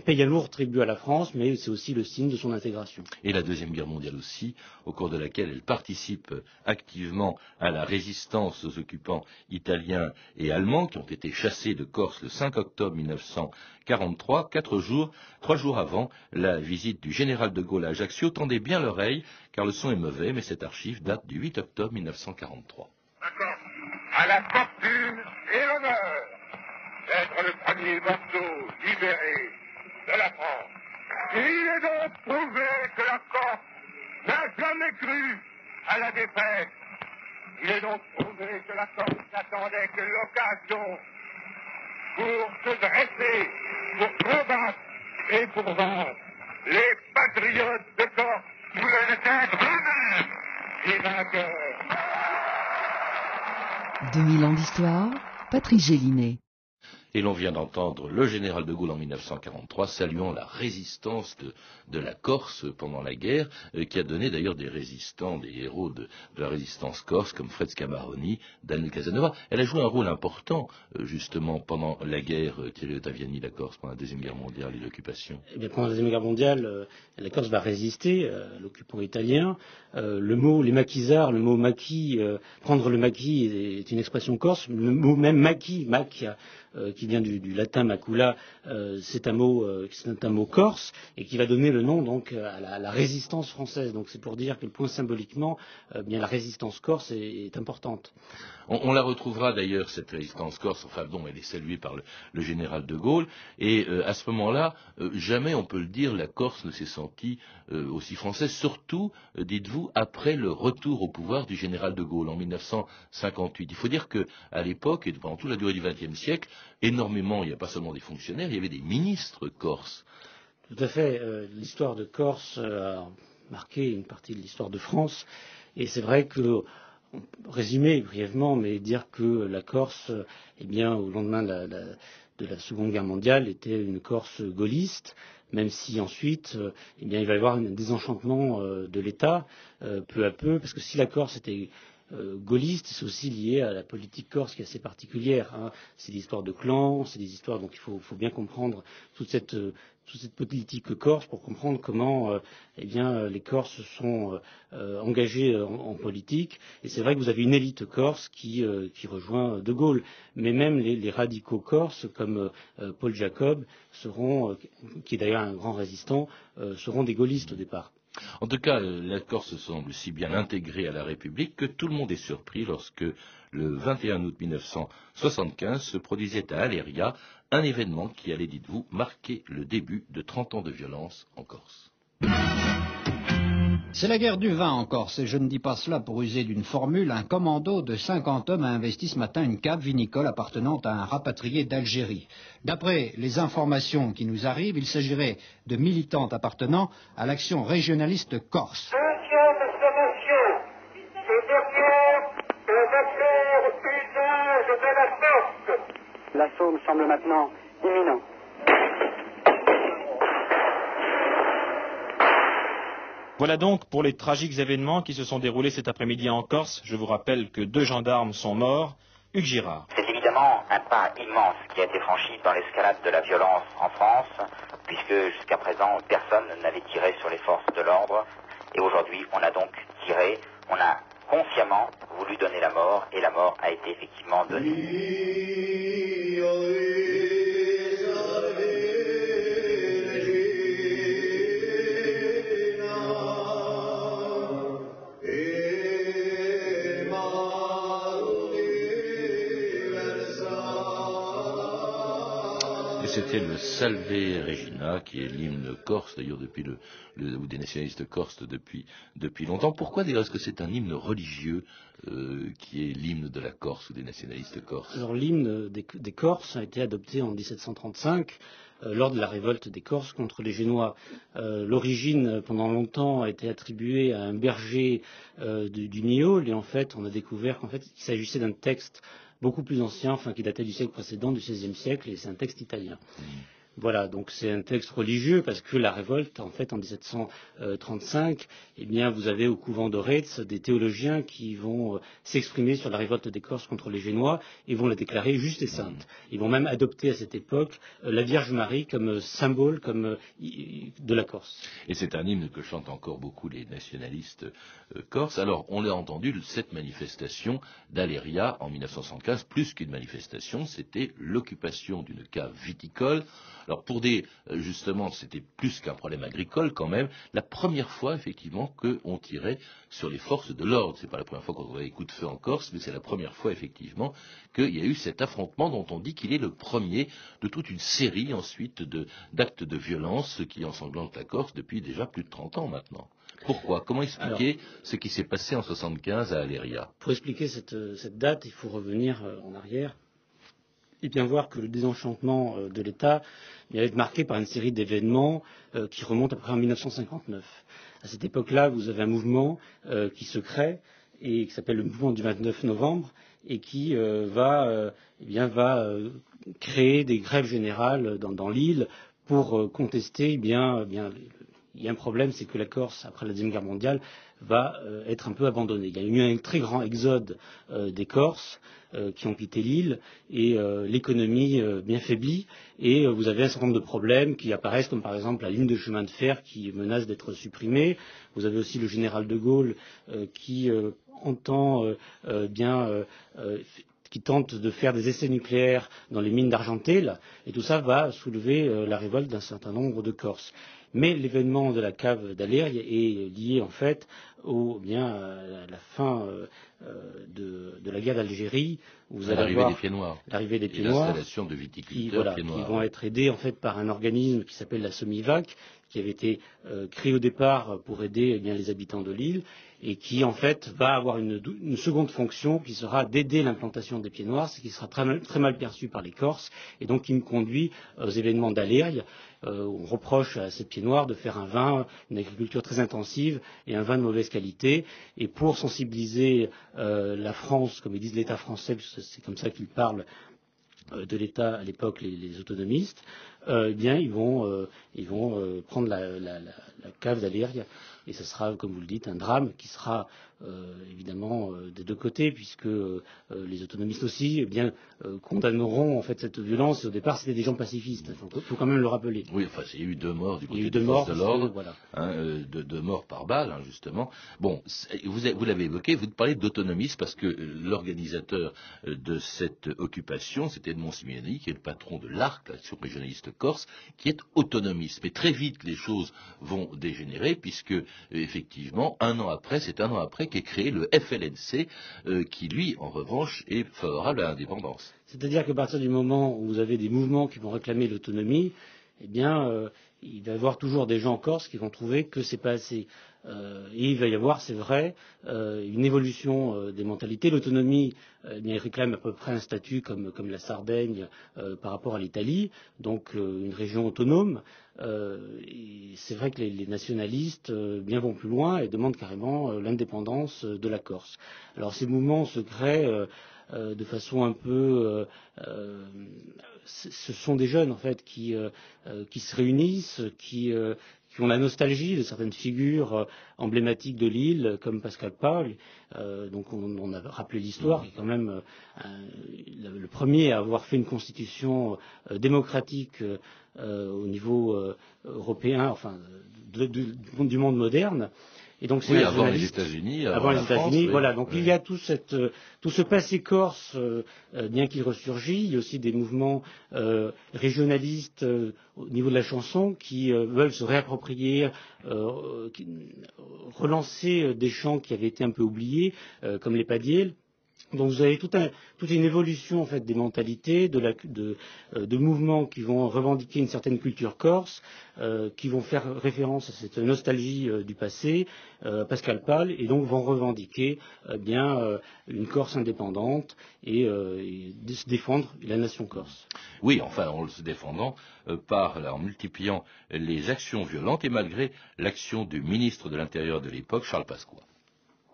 paye un lourd tribut à la France, mais c'est aussi le signe de son intégration. Et la Deuxième Guerre mondiale aussi, au cours de laquelle elle participe activement à la résistance aux occupants italiens et allemands qui ont été chassés de Corse le 5 octobre 1943, 3 jours avant la visite du général de Gaulle à Ajaccio. Tendez bien l'oreille, car le son est mauvais, mais cette archive date du 8 octobre 1943. À la fortune et l'honneur d'être le premier morceau libéré de la France. Il est donc prouvé que la Corse n'a jamais cru à la défaite. Il est donc prouvé que la Corse n'attendait que l'occasion pour se dresser, pour combattre et pour vaincre. Les patriotes de Corse voulaient être eux-mêmes les vainqueurs. 2000 ans d'histoire, Patrice Gélinet. Et l'on vient d'entendre le général de Gaulle en 1943 saluant la résistance de la Corse pendant la guerre, qui a donné d'ailleurs des résistants, des héros de la résistance corse comme Fred Scamaroni, Daniel Casanova. Elle a joué un rôle important justement pendant la guerre, Thierry Ottaviani, la Corse, pendant la Deuxième Guerre mondiale et l'occupation. Eh bien, pendant la Deuxième Guerre mondiale, la Corse va résister à l'occupant italien. Le mot, les maquisards, le mot maquis, prendre le maquis est une expression corse. Le mot même maquis, qui vient du latin macula, c'est un mot corse et qui va donner le nom donc à la résistance française. Donc c'est pour dire à quel point symboliquement, bien la résistance corse est importante. On la retrouvera d'ailleurs, cette résistance corse, enfin dont elle est saluée par le général de Gaulle, et à ce moment-là, jamais, on peut le dire, la Corse ne s'est sentie aussi française, surtout, dites-vous, après le retour au pouvoir du général de Gaulle en 1958. Il faut dire qu'à l'époque, et pendant toute la durée du XXe siècle, énormément, il n'y a pas seulement des fonctionnaires, il y avait des ministres corses. Tout à fait. L'histoire de Corse a marqué une partie de l'histoire de France, et c'est vrai que résumer brièvement, mais dire que la Corse, eh bien, au lendemain de la Seconde Guerre mondiale, était une Corse gaulliste, même si ensuite, eh bien, il va y avoir un désenchantement de l'État, peu à peu, parce que si la Corse était gaulliste, c'est aussi lié à la politique corse qui est assez particulière. C'est des histoires de clans, c'est des histoires, donc il faut bien comprendre toute cette politique corse pour comprendre comment eh bien, les Corses sont engagés en politique. Et c'est vrai que vous avez une élite corse qui rejoint De Gaulle. Mais même les radicaux corses, comme Paul Jacob, qui est d'ailleurs un grand résistant, seront des gaullistes au départ. En tout cas, la Corse semble si bien intégrée à la République que tout le monde est surpris lorsque, le 21 août 1975, se produisait à Aléria un événement qui allait, dites-vous, marquer le début de 30 ans de violence en Corse. C'est la guerre du vin en Corse, et je ne dis pas cela pour user d'une formule. Un commando de 50 hommes a investi ce matin une cave vinicole appartenant à un rapatrié d'Algérie. D'après les informations qui nous arrivent, il s'agirait de militantes appartenant à l'action régionaliste corse. Deuxième solution, c'est de faire usage de la force. L'assaut me semble maintenant imminent. Voilà donc pour les tragiques événements qui se sont déroulés cet après-midi en Corse. Je vous rappelle que 2 gendarmes sont morts. Hugues Girard. C'est évidemment un pas immense qui a été franchi dans l'escalade de la violence en France, puisque jusqu'à présent, personne n'avait tiré sur les forces de l'ordre. Et aujourd'hui, on a donc tiré, on a consciemment voulu donner la mort, et la mort a été effectivement donnée. C'était le Salve Regina, qui est l'hymne corse, d'ailleurs, ou des nationalistes corses depuis longtemps. Pourquoi d'ailleurs est-ce que c'est un hymne religieux qui est l'hymne de la Corse ou des nationalistes corses? Alors l'hymne des Corses a été adopté en 1735 lors de la révolte des Corses contre les Génois. L'origine, pendant longtemps, a été attribuée à un berger du Niol, et en fait, on a découvert qu'en fait, il s'agissait d'un texte beaucoup plus ancien, qui datait du siècle précédent, du XVIe siècle, et c'est un texte italien. Voilà, donc c'est un texte religieux parce que la révolte, en fait, en 1735, eh bien, vous avez au couvent de Retz des théologiens qui vont s'exprimer sur la révolte des Corses contre les Génois et vont la déclarer juste et sainte. Ils vont même adopter à cette époque la Vierge Marie comme symbole de la Corse. Et c'est un hymne que chantent encore beaucoup les nationalistes corses. Alors, on l'a entendu, cette manifestation d'Aléria en 1975, plus qu'une manifestation, c'était l'occupation d'une cave viticole. Alors justement, c'était plus qu'un problème agricole quand même, la première fois effectivement qu'on tirait sur les forces de l'ordre. C'est pas la première fois qu'on voit des coups de feu en Corse, mais c'est la première fois effectivement qu'il y a eu cet affrontement dont on dit qu'il est le premier de toute une série ensuite d'actes de violence qui ensanglantent la Corse depuis déjà plus de 30 ans maintenant. Pourquoi? Comment expliquer ce qui s'est passé en 75 à Aléria? Pour expliquer cette date, il faut revenir en arrière et bien voir que le désenchantement de l'État va être marqué par une série d'événements qui remontent à peu près en 1959. À cette époque-là, vous avez un mouvement qui se crée et qui s'appelle le mouvement du 29 novembre et qui va créer des grèves générales dans l'île pour contester il y a un problème, c'est que la Corse, après la Deuxième Guerre mondiale, va être un peu abandonnée. Il y a eu un très grand exode des Corses qui ont quitté l'île et l'économie bien faiblit et vous avez un certain nombre de problèmes qui apparaissent comme par exemple la ligne de chemin de fer qui menace d'être supprimée. Vous avez aussi le général de Gaulle qui qui tente de faire des essais nucléaires dans les mines d'Argenteuil, et tout ça va soulever la révolte d'un certain nombre de Corses. Mais l'événement de la cave d'Aléria est lié en fait à la fin de la guerre d'Algérie, où vous allez avoir l'arrivée des pieds noirs, l'installation de viticulteurs qui vont être aidés en fait par un organisme qui s'appelle la Somivac, qui avait été créé au départ pour aider les habitants de l'île et qui en fait va avoir une seconde fonction qui sera d'aider l'implantation des pieds noirs, ce qui sera très mal perçu par les Corses et donc qui me conduit aux événements d'Aléria. On reproche à ces pieds noirs de faire un vin, une agriculture très intensive et un vin de mauvaise qualité. Et pour sensibiliser la France, comme ils disent l'État français, parce que c'est comme ça qu'ils parlent de l'État à l'époque, les autonomistes, ils vont prendre la cave d'Aléria. Et ce sera, comme vous le dites, un drame qui sera évidemment des deux côtés, puisque les autonomistes aussi condamneront en fait cette violence. Et au départ, c'était des gens pacifistes. Il faut quand même le rappeler. Oui, enfin, il y a eu 2 morts du côté des forces de l'ordre, voilà. 2 morts par balle, justement. Bon, vous l'avez évoqué, vous parlez d'autonomistes parce que l'organisateur de cette occupation, c'était Edmond Simeoni, qui est le patron de l'ARC, l'Action régionaliste corse, qui est autonomiste. Mais très vite, les choses vont dégénérer, puisque effectivement, c'est un an après qu'est créé le FLNC, qui lui, en revanche, est favorable à l'indépendance. C'est-à-dire qu'à partir du moment où vous avez des mouvements qui vont réclamer l'autonomie, il va y avoir toujours des gens en Corse qui vont trouver que c'est pas assez. Et il va y avoir, c'est vrai, une évolution des mentalités. L'autonomie, il réclame à peu près un statut comme la Sardaigne par rapport à l'Italie, donc une région autonome. Et c'est vrai que les nationalistes vont plus loin et demandent carrément l'indépendance de la Corse. Alors ces mouvements se créent de façon un peu ce sont des jeunes en fait qui se réunissent, qui ont la nostalgie de certaines figures emblématiques de l'île, comme Pascal Paul. Donc on a rappelé l'histoire, qui est quand même le premier à avoir fait une constitution démocratique au niveau européen, enfin du monde moderne. Et donc, oui, avant les États-Unis. Avant les États-Unis, voilà. Donc oui. Il y a tout ce passé corse, bien qu'il ressurgit. Il y a aussi des mouvements régionalistes au niveau de la chanson qui veulent se réapproprier, relancer des chants qui avaient été un peu oubliés, comme les Padiels. Donc vous avez toute une évolution en fait des mentalités, de mouvements qui vont revendiquer une certaine culture corse, qui vont faire référence à cette nostalgie du passé, Pascal Paul, et donc vont revendiquer une Corse indépendante et se défendre la nation corse. Oui, enfin en se défendant en multipliant les actions violentes et malgré l'action du ministre de l'Intérieur de l'époque, Charles Pasqua.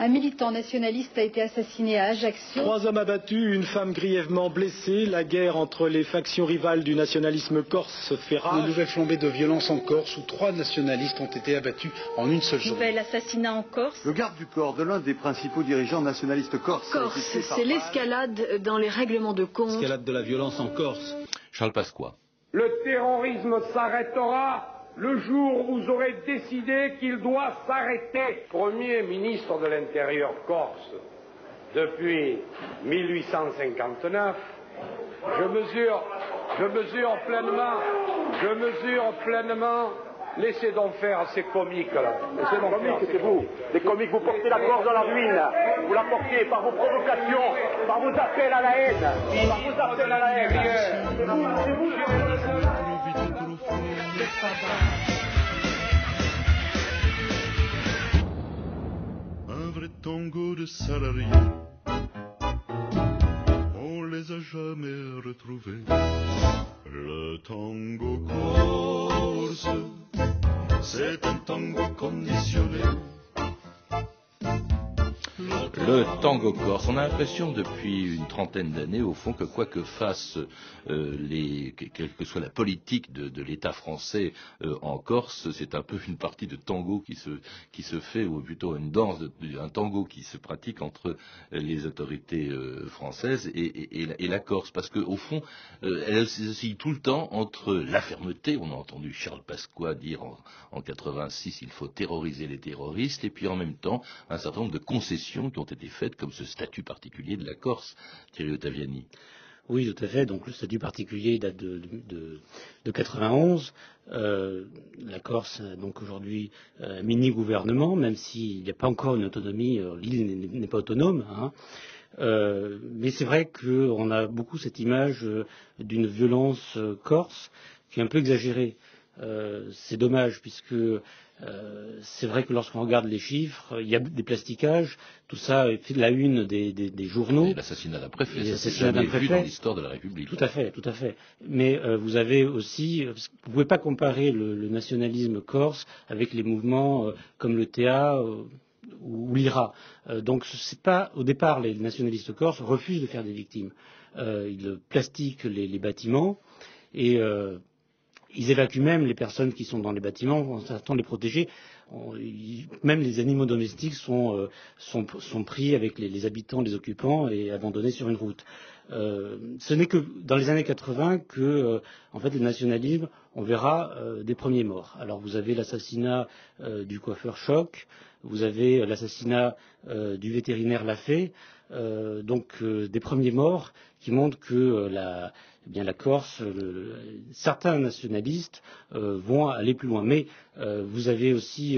Un militant nationaliste a été assassiné à Ajaccio. 3 hommes abattus, une femme grièvement blessée. La guerre entre les factions rivales du nationalisme corse fait rage. Une nouvelle flambée de violence en Corse où 3 nationalistes ont été abattus en une seule journée. Nouvel assassinat en Corse. Le garde du corps de l'un des principaux dirigeants nationalistes corses. Corse, c'est l'escalade dans les règlements de compte. Escalade de la violence en Corse. Charles Pasqua. Le terrorisme s'arrêtera le jour où vous aurez décidé qu'il doit s'arrêter. Premier ministre de l'Intérieur corse depuis 1859, je mesure pleinement. Laissez donc faire ces comiques là. Laissez donc faire. C'est vous. Des comiques, vous portez la Corse dans la ruine. Vous la portez par vos provocations, par vos appels à la haine. Par vos appels à la haine. Un vrai tango de salariés, on les a jamais retrouvés. Le tango corse, c'est un tango conditionné. Le tango corse, on a l'impression depuis une trentaine d'années, au fond, que quoi que fasse quelle que soit la politique de l'État français en Corse, c'est un peu une partie de tango qui se fait, ou plutôt une danse, un tango qui se pratique entre les autorités françaises et la Corse, parce qu'au fond, elle oscille tout le temps entre la fermeté, on a entendu Charles Pasqua dire en 86, il faut terroriser les terroristes, et puis en même temps, un certain nombre de concessions qui ont été faites, comme ce statut particulier de la Corse, Thierry Ottaviani. Oui, tout à fait. Donc le statut particulier date de 91. La Corse a donc aujourd'hui un mini-gouvernement, même s'il n'y a pas encore une autonomie, l'île n'est pas autonome. Hein. Mais c'est vrai qu'on a beaucoup cette image d'une violence corse qui est un peu exagérée. C'est dommage puisque c'est vrai que lorsqu'on regarde les chiffres, il y a des plastiquages, tout ça fait de la une des journaux. Et l'assassinat d'un préfet, ça s'est jamais vu dans l'histoire de la République. Tout à fait, tout à fait. Mais vous avez aussi, vous ne pouvez pas comparer le nationalisme corse avec les mouvements comme le TA ou l'IRA. Donc c'est pas, au départ, les nationalistes corses refusent de faire des victimes. Ils plastiquent les bâtiments et ils évacuent même les personnes qui sont dans les bâtiments en tentant de les protéger. Même les animaux domestiques sont pris avec les habitants, les occupants et abandonnés sur une route. Ce n'est que dans les années 80 que, en fait, le nationalisme, on verra des premiers morts. Alors vous avez l'assassinat du coiffeur Choc, vous avez l'assassinat du vétérinaire Lafay, donc des premiers morts qui montrent que la Corse, certains nationalistes vont aller plus loin. Mais vous avez aussi,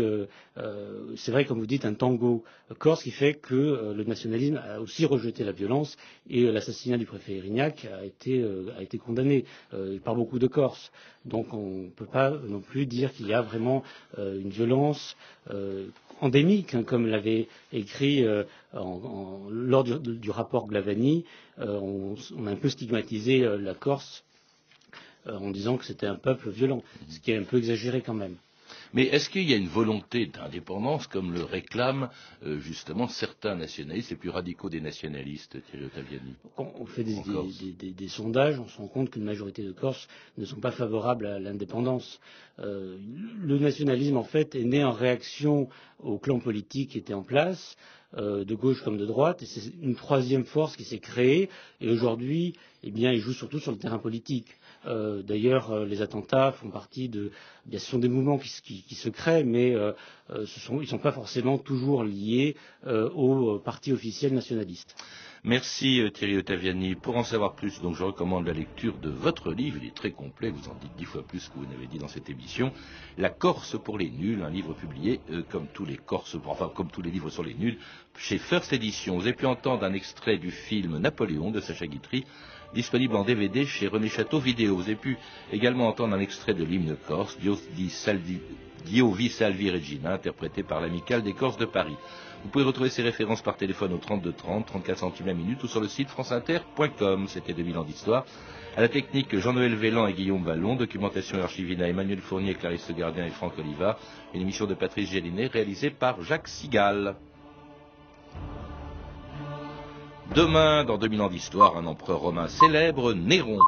c'est vrai comme vous dites, un tango corse qui fait que le nationalisme a aussi rejeté la violence et l'assassinat du préfet Erignac a été condamné par beaucoup de Corses. Donc on ne peut pas non plus dire qu'il y a vraiment une violence endémique, hein, comme l'avait écrit lors du rapport Glavany. On a un peu stigmatisé la Corse en disant que c'était un peuple violent, ce qui est un peu exagéré quand même. Mais est-ce qu'il y a une volonté d'indépendance, comme le réclament justement certains nationalistes, les plus radicaux des nationalistes, Thierry Ottaviani? Quand on fait des sondages, on se rend compte qu'une majorité de Corses ne sont pas favorables à l'indépendance. Le nationalisme, en fait, est né en réaction au clan politique qui était en place, de gauche comme de droite, et c'est une troisième force qui s'est créée, et aujourd'hui, eh bien, il joue surtout sur le terrain politique. D'ailleurs, les attentats font partie ce sont des mouvements qui se créent, mais ils ne sont pas forcément toujours liés au parti officiel nationaliste. Merci Thierry Ottaviani. Pour en savoir plus, donc je recommande la lecture de votre livre, il est très complet, vous en dites 10 fois plus que vous n'avez dit dans cette émission, La Corse pour les nuls, un livre publié comme tous les livres sur les nuls, chez First Edition. Vous avez pu entendre un extrait du film Napoléon de Sacha Guitry, disponible en DVD chez René Château Vidéo. Vous avez pu également entendre un extrait de l'hymne corse, Dio vi salvi Regina, interprété par l'Amicale des Corses de Paris. Vous pouvez retrouver ces références par téléphone au 32 30, 34 centimes la minute ou sur le site franceinter.com. C'était 2000 ans d'histoire. À la technique, Jean-Noël Vélan et Guillaume Ballon. Documentation et archivina, Emmanuel Fournier, Clarisse Gardien et Franck Oliva. Une émission de Patrice Gélinet réalisée par Jacques Sigal. Demain, dans 2000 ans d'histoire, un empereur romain célèbre, Néron.